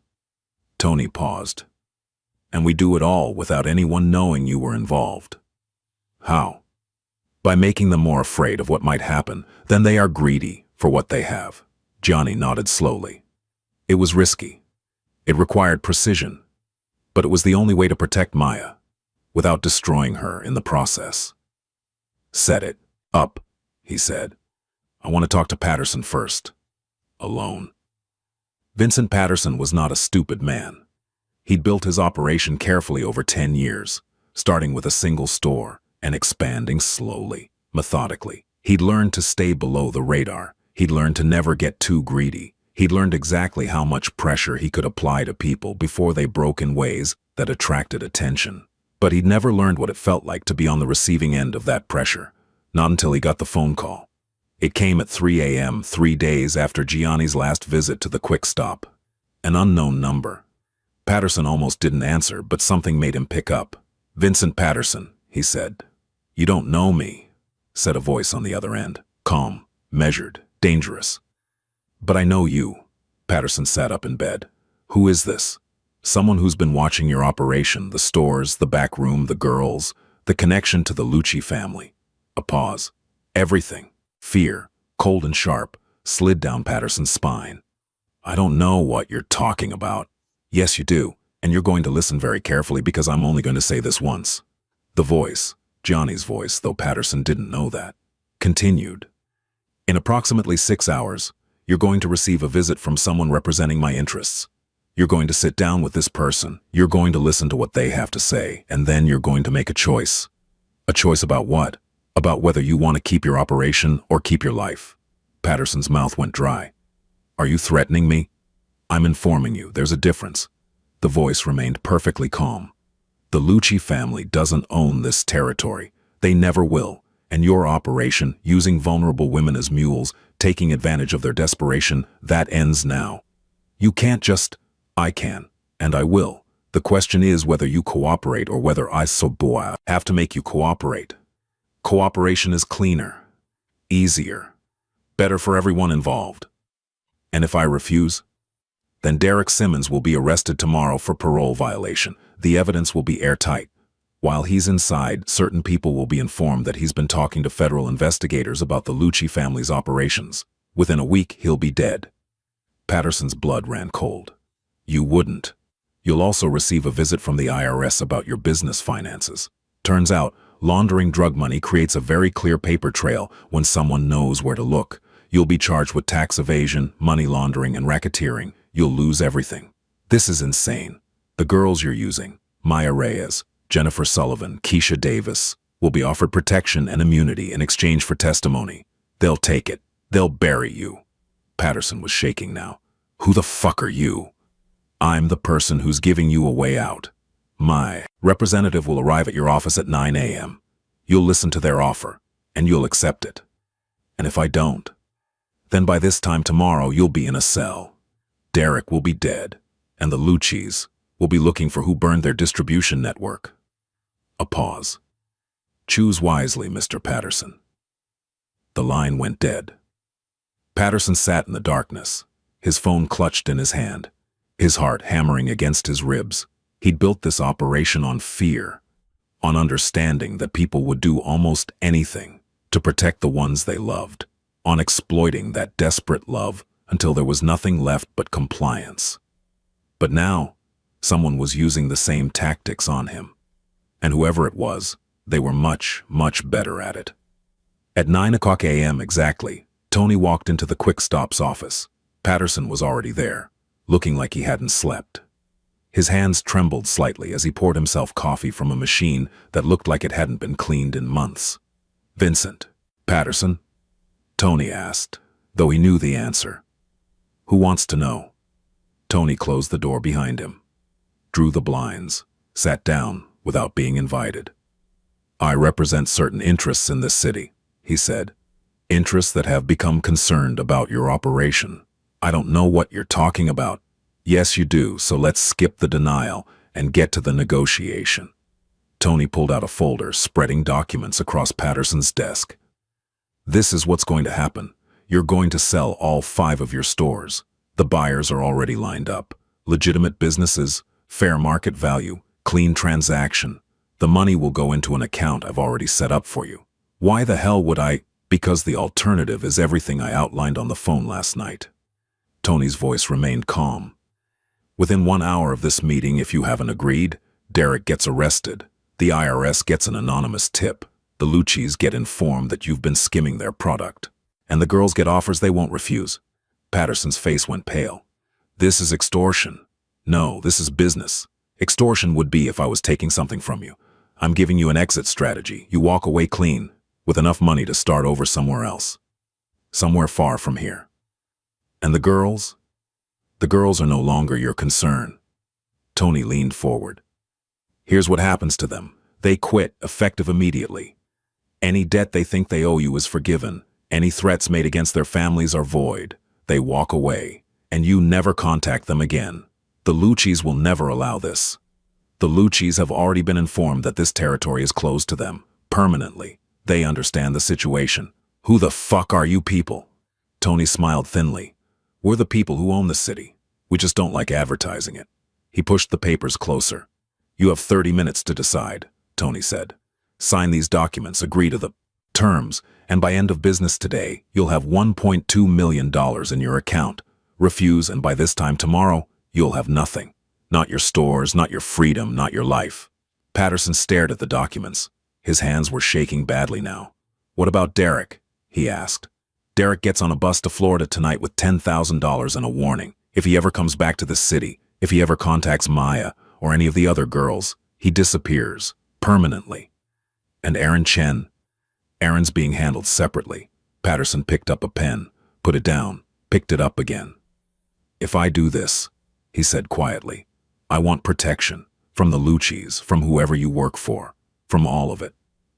Tony paused. And we do it all without anyone knowing you were involved. How? By making them more afraid of what might happen, then they are greedy for what they have. Johnny nodded slowly. It was risky. It required precision. But it was the only way to protect Maya, without destroying her in the process. Set it up, he said. I want to talk to Patterson first. Alone. Vincent Patterson was not a stupid man. He'd built his operation carefully over 10 years, starting with a single store and expanding slowly, methodically. He'd learned to stay below the radar. He'd learned to never get too greedy. He'd learned exactly how much pressure he could apply to people before they broke in ways that attracted attention. But he'd never learned what it felt like to be on the receiving end of that pressure. Not until he got the phone call. It came at 3 a.m., 3 days after Gianni's last visit to the quick stop. An unknown number. Patterson almost didn't answer, but something made him pick up. "Vincent Patterson," he said. "You don't know me," said a voice on the other end. Calm, measured, dangerous. "But I know you." Patterson sat up in bed. "Who is this?" "Someone who's been watching your operation, the stores, the back room, the girls, the connection to the Lucci family." A pause. Everything, fear, cold and sharp, slid down Patterson's spine. "I don't know what you're talking about." "Yes, you do, and you're going to listen very carefully because I'm only going to say this once." The voice, Johnny's voice, though Patterson didn't know that, continued. "In approximately 6 hours, you're going to receive a visit from someone representing my interests. You're going to sit down with this person, you're going to listen to what they have to say, and then you're going to make a choice." "A choice about what?" "About whether you want to keep your operation or keep your life." Patterson's mouth went dry. "Are you threatening me?" "I'm informing you, there's a difference." The voice remained perfectly calm. "The Lucci family doesn't own this territory. They never will. And your operation, using vulnerable women as mules, taking advantage of their desperation, that ends now. You can't just... I can, and I will. The question is whether you cooperate or whether I have to make you cooperate. Cooperation is cleaner, easier, better for everyone involved. And if I refuse, then Derek Simmons will be arrested tomorrow for parole violation. The evidence will be airtight. While he's inside, certain people will be informed that he's been talking to federal investigators about the Lucci family's operations. Within a week, he'll be dead." Patterson's blood ran cold. "You wouldn't. You'll also receive a visit from the IRS about your business finances. Turns out, laundering drug money creates a very clear paper trail when someone knows where to look. You'll be charged with tax evasion, money laundering, and racketeering. You'll lose everything. This is insane. The girls you're using, Maya Reyes, Jennifer Sullivan, Keisha Davis, will be offered protection and immunity in exchange for testimony. They'll take it. They'll bury you." Patterson was shaking now. "Who the fuck are you?" "I'm the person who's giving you a way out. My representative will arrive at your office at 9 a.m. You'll listen to their offer, and you'll accept it. And if I don't, then by this time tomorrow you'll be in a cell. Derek will be dead, and the Luccis will be looking for who burned their distribution network." A pause. "Choose wisely, Mr. Patterson." The line went dead. Patterson sat in the darkness, his phone clutched in his hand, his heart hammering against his ribs. He'd built this operation on fear, on understanding that people would do almost anything to protect the ones they loved, on exploiting that desperate love until there was nothing left but compliance. But now, someone was using the same tactics on him. And whoever it was, they were much, much better at it. At 9 o'clock a.m. exactly, Tony walked into the Quick Stop's office. Patterson was already there, looking like he hadn't slept. His hands trembled slightly as he poured himself coffee from a machine that looked like it hadn't been cleaned in months. "Vincent Patterson?" Tony asked, though he knew the answer. "Who wants to know?" Tony closed the door behind him, drew the blinds, sat down without being invited. "I represent certain interests in this city," he said. "Interests that have become concerned about your operation." "I don't know what you're talking about." "Yes, you do, so let's skip the denial and get to the negotiation." Tony pulled out a folder, spreading documents across Patterson's desk. "This is what's going to happen. You're going to sell all 5 of your stores. The buyers are already lined up. Legitimate businesses, fair market value, clean transaction. The money will go into an account I've already set up for you. Why the hell would I? Because the alternative is everything I outlined on the phone last night." Tony's voice remained calm. "Within 1 hour of this meeting, if you haven't agreed, Derek gets arrested. The IRS gets an anonymous tip. The Luccis get informed that you've been skimming their product. And the girls get offers they won't refuse." Patterson's face went pale. "This is extortion." "No, this is business. Extortion would be if I was taking something from you. I'm giving you an exit strategy. You walk away clean, with enough money to start over somewhere else. Somewhere far from here. And the girls? The girls are no longer your concern. Tony leaned forward. Here's what happens to them. They quit, effective immediately. Any debt they think they owe you is forgiven. Any threats made against their families are void. They walk away, and you never contact them again. The Lucchis will never allow this. The Lucchis have already been informed that this territory is closed to them, permanently. They understand the situation. Who the fuck are you people? Tony smiled thinly. We're the people who own the city. We just don't like advertising it. He pushed the papers closer. You have 30 minutes to decide, Tony said. Sign these documents, agree to the terms, and by end of business today, you'll have $1.2 million in your account. Refuse, and by this time tomorrow, you'll have nothing. Not your stores, not your freedom, not your life. Patterson stared at the documents. His hands were shaking badly now. What about Derek? He asked. Derek gets on a bus to Florida tonight with $10,000 and a warning. If he ever comes back to the city, if he ever contacts Maya or any of the other girls, he disappears, permanently. And Aaron Chen? Aaron's being handled separately. Patterson picked up a pen, put it down, picked it up again. If I do this, he said quietly, I want protection. From the Lucchis, from whoever you work for, from all of it.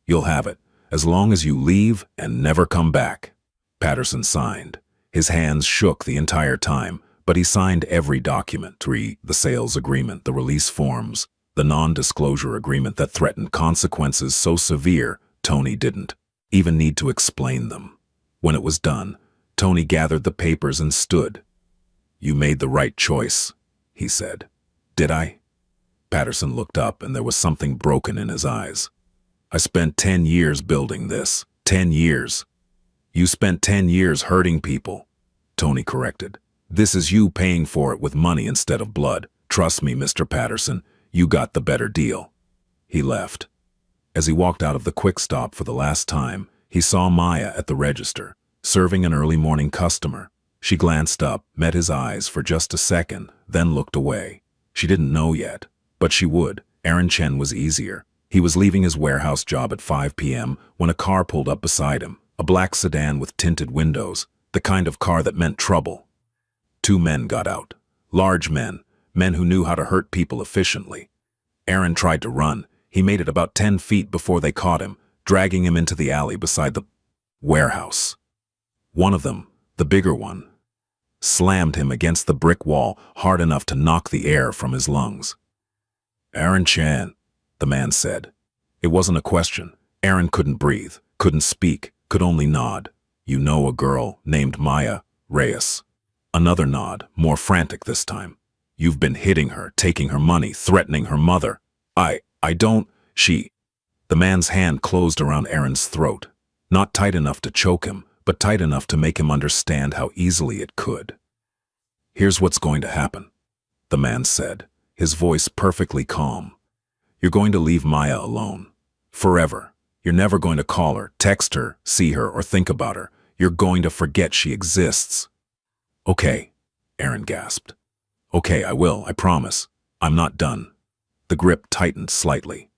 You'll have it, as long as you leave and never come back. Patterson signed. His hands shook the entire time, but he signed every document, the sales agreement, the release forms, the non-disclosure agreement that threatened consequences so severe Tony didn't even need to explain them. When it was done, Tony gathered the papers and stood. You made the right choice, he said. Did I? Patterson looked up, and there was something broken in his eyes. I spent 10 years building this. 10 years. You spent 10 years hurting people, Tony corrected. This is you paying for it with money instead of blood. Trust me, Mr. Patterson, you got the better deal. He left. As he walked out of the quick stop for the last time, he saw Maya at the register, serving an early morning customer. She glanced up, met his eyes for just a second, then looked away. She didn't know yet, but she would. Aaron Chen was easier. He was leaving his warehouse job at 5 p.m. when a car pulled up beside him, a black sedan with tinted windows, the kind of car that meant trouble. 2 men got out. Large men, men who knew how to hurt people efficiently. Aaron tried to run. He made it about 10 feet before they caught him, dragging him into the alley beside the warehouse. One of them, the bigger one, slammed him against the brick wall hard enough to knock the air from his lungs. Aaron Chan, the man said. It wasn't a question. Aaron couldn't breathe, couldn't speak, could only nod. You know a girl named Maya Reyes. Another nod, more frantic this time. You've been hitting her, taking her money, threatening her mother. I don't, she. The man's hand closed around Aaron's throat. Not tight enough to choke him, but tight enough to make him understand how easily it could. Here's what's going to happen, the man said, his voice perfectly calm. You're going to leave Maya alone. Forever. You're never going to call her, text her, see her, or think about her. You're going to forget she exists. Okay, Aaron gasped. Okay, I will, I promise. I'm not done. The grip tightened slightly.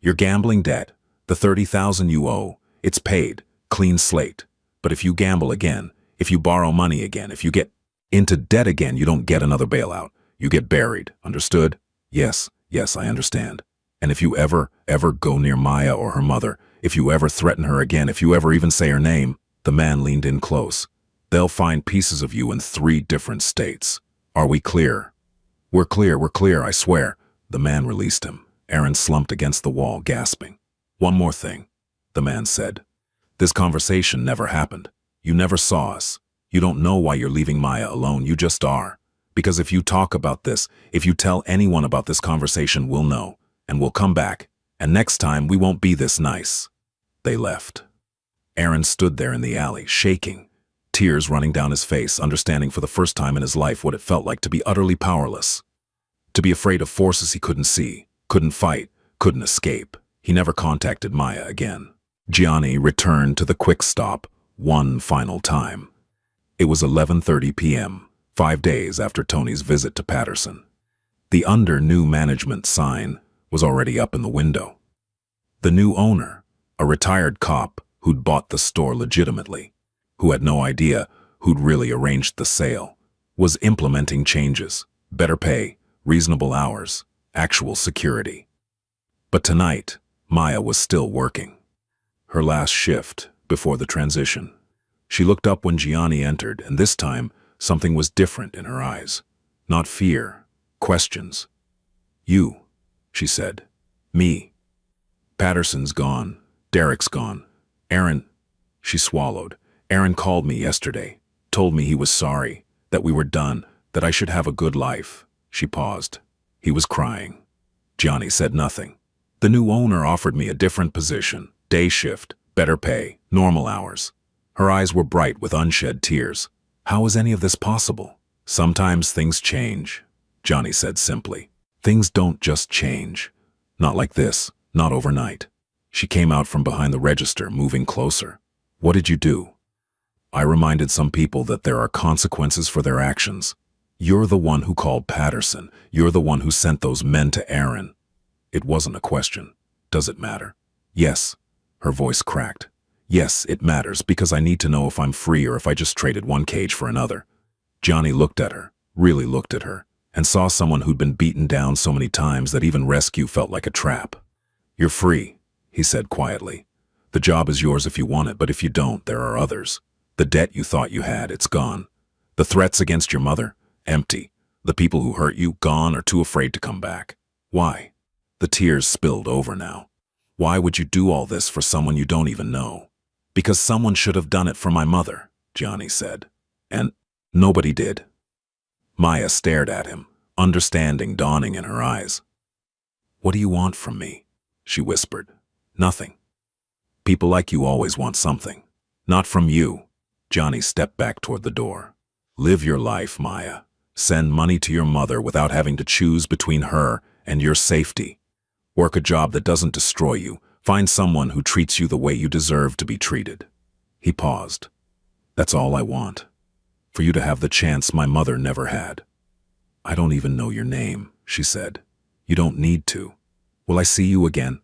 Your gambling debt, the $30,000 you owe, it's paid, clean slate. But if you gamble again, if you borrow money again, if you get into debt again, you don't get another bailout. You get buried, understood? Yes, I understand. And if you ever go near Maya or her mother, if you ever threaten her again, if you ever even say her name, the man leaned in close. They'll find pieces of you in 3 different states. Are we clear? We're clear, I swear. The man released him. Aaron slumped against the wall, gasping. One more thing, the man said. This conversation never happened. You never saw us. You don't know why you're leaving Maya alone, you just are. Because if you talk about this, if you tell anyone about this conversation, we'll know, and we'll come back, and next time we won't be this nice. They left. Aaron stood there in the alley, shaking, tears running down his face, understanding for the first time in his life what it felt like to be utterly powerless. To be afraid of forces he couldn't see, couldn't fight, couldn't escape. He never contacted Maya again. Gianni returned to the quick stop one final time. It was 11:30 p.m., 5 days after Tony's visit to Patterson. The under new management sign was already up in the window. The new owner, a retired cop who'd bought the store legitimately, who had no idea who'd really arranged the sale, was implementing changes, better pay, reasonable hours, actual security. But tonight, Maya was still working. Her last shift before the transition. She looked up when Gianni entered, and this time, something was different in her eyes. Not fear, questions. "You," she said. "Me. Patterson's gone. Derek's gone. Aaron," she swallowed. "Aaron called me yesterday, told me he was sorry, that we were done, that I should have a good life." She paused. He was crying. Gianni said nothing. "The new owner offered me a different position, day shift, better pay, normal hours." Her eyes were bright with unshed tears. "How is any of this possible?" "Sometimes things change," Gianni said simply. "Things don't just change. Not like this, not overnight." She came out from behind the register, moving closer. "What did you do?" "I reminded some people that there are consequences for their actions. You're the one who called Patterson. You're the one who sent those men to Aaron." It wasn't a question. "Does it matter?" "Yes." Her voice cracked. "Yes, it matters, because I need to know if I'm free or if I just traded one cage for another." Gianni looked at her, really looked at her, and saw someone who'd been beaten down so many times that even rescue felt like a trap. "You're free," he said quietly. "The job is yours if you want it, but if you don't, there are others. The debt you thought you had, it's gone. The threats against your mother, empty. The people who hurt you, gone or too afraid to come back. Why?" The tears spilled over now. "Why would you do all this for someone you don't even know?" "Because someone should have done it for my mother," Gianni said. "And nobody did." Maya stared at him, understanding dawning in her eyes. "What do you want from me?" she whispered. "Nothing. People like you always want something. Not from you." Gianni stepped back toward the door. "Live your life, Maya. Send money to your mother without having to choose between her and your safety. Work a job that doesn't destroy you. Find someone who treats you the way you deserve to be treated." He paused. "That's all I want. For you to have the chance my mother never had." "I don't even know your name," she said. "You don't need to. Will I see you again?"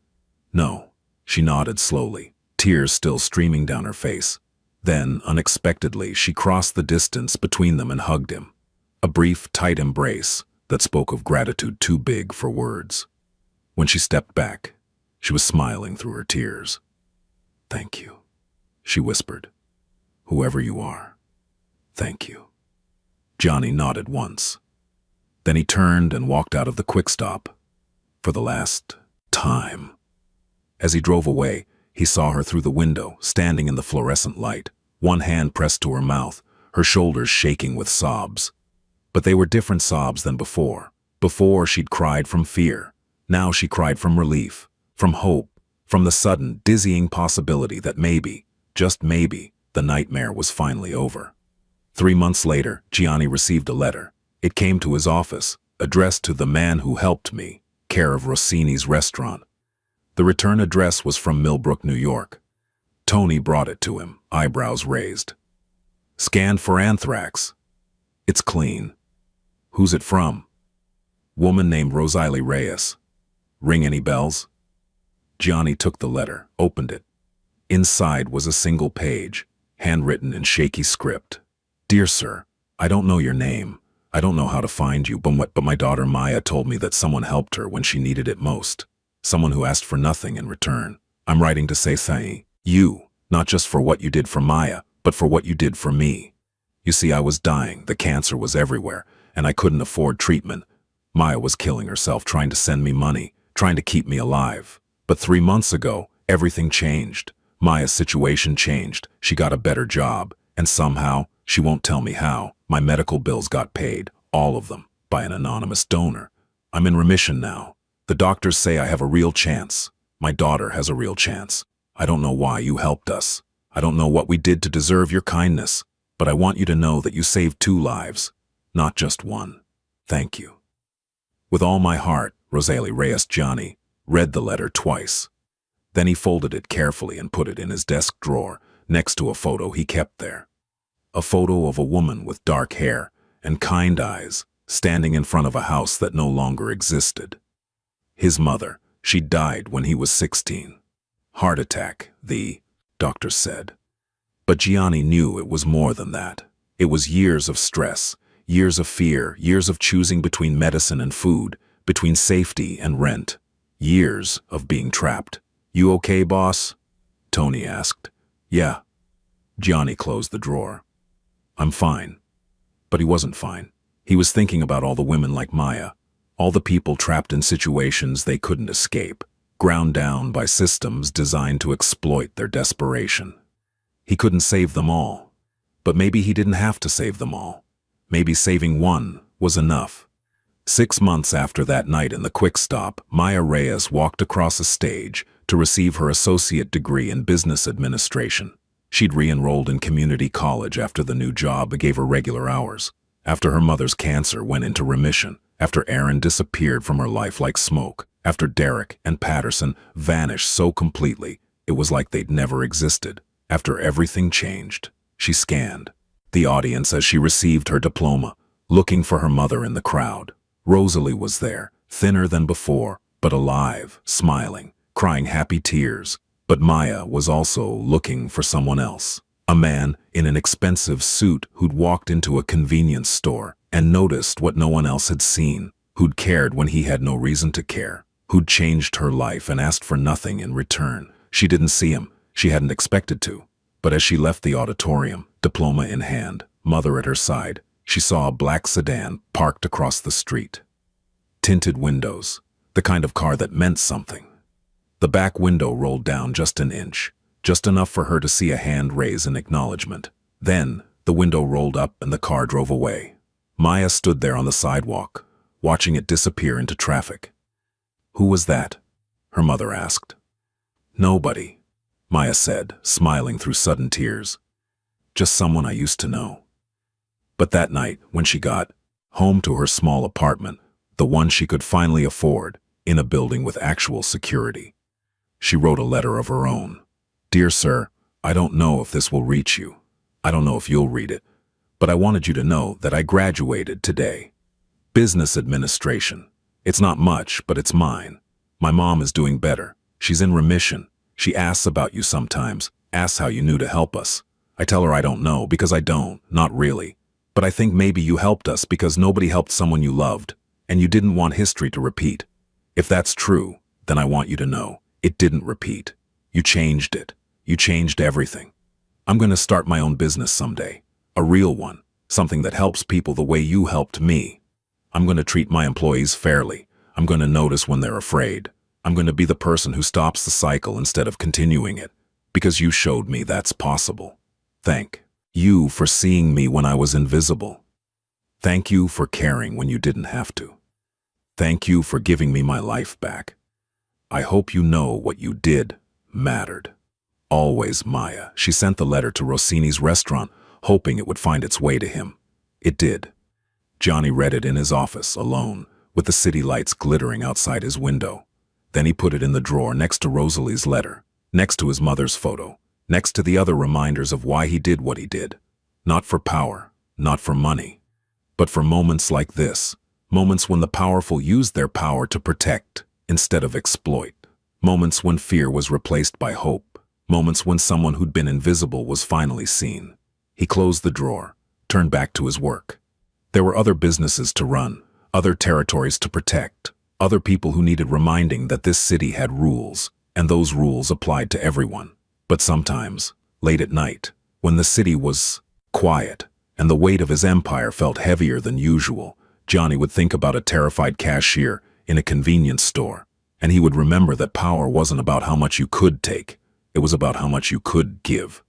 "No." She nodded slowly, tears still streaming down her face. Then, unexpectedly, she crossed the distance between them and hugged him. A brief, tight embrace that spoke of gratitude too big for words. When she stepped back, she was smiling through her tears. "Thank you," she whispered. "Whoever you are, thank you." Gianni nodded once. Then he turned and walked out of the quick stop. For the last time. As he drove away, he saw her through the window, standing in the fluorescent light, one hand pressed to her mouth, her shoulders shaking with sobs. But they were different sobs than before. Before she'd cried from fear. Now she cried from relief, from hope, from the sudden, dizzying possibility that maybe, just maybe, the nightmare was finally over. 3 months later, Gianni received a letter. It came to his office, addressed to "the man who helped me," care of Rossini's restaurant. The return address was from Millbrook, New York. Tony brought it to him, eyebrows raised. "Scanned for anthrax. It's clean." "Who's it from?" "Woman named Rosalie Reyes. Ring any bells?" Gianni took the letter, opened it. Inside was a single page, handwritten in shaky script. "Dear sir, I don't know your name. I don't know how to find you, but my daughter Maya told me that someone helped her when she needed it most. Someone who asked for nothing in return. I'm writing to say thank you, not just for what you did for Maya, but for what you did for me. You see, I was dying, the cancer was everywhere, and I couldn't afford treatment. Maya was killing herself trying to send me money, trying to keep me alive. But 3 months ago, everything changed. Maya's situation changed. She got a better job, and somehow, she won't tell me how, my medical bills got paid, all of them, by an anonymous donor. I'm in remission now. The doctors say I have a real chance. My daughter has a real chance. I don't know why you helped us. I don't know what we did to deserve your kindness, but I want you to know that you saved 2 lives, not just one. Thank you." With all my heart, Rosalie Reyes. Gianni read the letter twice. Then he folded it carefully and put it in his desk drawer, next to a photo he kept there. A photo of a woman with dark hair and kind eyes, standing in front of a house that no longer existed. His mother, she died when he was 16. Heart attack, the doctor said. But Gianni knew it was more than that. It was years of stress, Years of fear, years of choosing between medicine and food, between safety and rent. Years of being trapped. "You okay, boss?" Tony asked. "Yeah." Johnny closed the drawer. "I'm fine." But he wasn't fine. He was thinking about all the women like Maya, all the people trapped in situations they couldn't escape, ground down by systems designed to exploit their desperation. He couldn't save them all, but maybe he didn't have to save them all. Maybe saving one was enough. 6 months after that night in the Quick Stop, Maya Reyes walked across a stage to receive her associate degree in business administration. She'd re-enrolled in community college after the new job gave her regular hours, after her mother's cancer went into remission, after Aaron disappeared from her life like smoke, after Derek and Patterson vanished so completely it was like they'd never existed. After everything changed, she scanned the audience as she received her diploma, looking for her mother in the crowd. Rosalie was there, thinner than before, but alive, smiling, crying happy tears. But Maya was also looking for someone else. A man in an expensive suit who'd walked into a convenience store and noticed what no one else had seen, who'd cared when he had no reason to care, who'd changed her life and asked for nothing in return. She didn't see him. She hadn't expected to. But as she left the auditorium, diploma in hand, mother at her side, she saw a black sedan parked across the street. Tinted windows, the kind of car that meant something. The back window rolled down just an inch, just enough for her to see a hand raise in acknowledgement. Then, the window rolled up and the car drove away. Maya stood there on the sidewalk, watching it disappear into traffic. "Who was that?" her mother asked. "Nobody," Maya said, smiling through sudden tears. "Just someone I used to know." But that night, when she got home to her small apartment, the one she could finally afford, in a building with actual security, she wrote a letter of her own. "Dear Sir, I don't know if this will reach you. I don't know if you'll read it, but I wanted you to know that I graduated today. Business administration. It's not much, but it's mine. My mom is doing better. She's in remission. She asks about you sometimes, asks how you knew to help us. I tell her I don't know because I don't, not really. But I think maybe you helped us because nobody helped someone you loved, and you didn't want history to repeat. If that's true, then I want you to know it didn't repeat. You changed it. You changed everything. I'm going to start my own business someday, a real one, something that helps people the way you helped me. I'm going to treat my employees fairly. I'm going to notice when they're afraid. I'm going to be the person who stops the cycle instead of continuing it, because you showed me that's possible. Thank you for seeing me when I was invisible. Thank you for caring when you didn't have to. Thank you for giving me my life back. I hope you know what you did mattered. Always, Maya." She sent the letter to Rossini's restaurant, hoping it would find its way to him. It did. Johnny read it in his office, alone, with the city lights glittering outside his window. Then he put it in the drawer next to Rosalie's letter, next to his mother's photo, next to the other reminders of why he did what he did. Not for power, not for money, but for moments like this, moments when the powerful used their power to protect instead of exploit, moments when fear was replaced by hope, moments when someone who'd been invisible was finally seen. He closed the drawer, turned back to his work. There were other businesses to run, other territories to protect, other people who needed reminding that this city had rules, and those rules applied to everyone. But sometimes, late at night, when the city was quiet and the weight of his empire felt heavier than usual, Johnny would think about a terrified cashier in a convenience store, and he would remember that power wasn't about how much you could take, it was about how much you could give.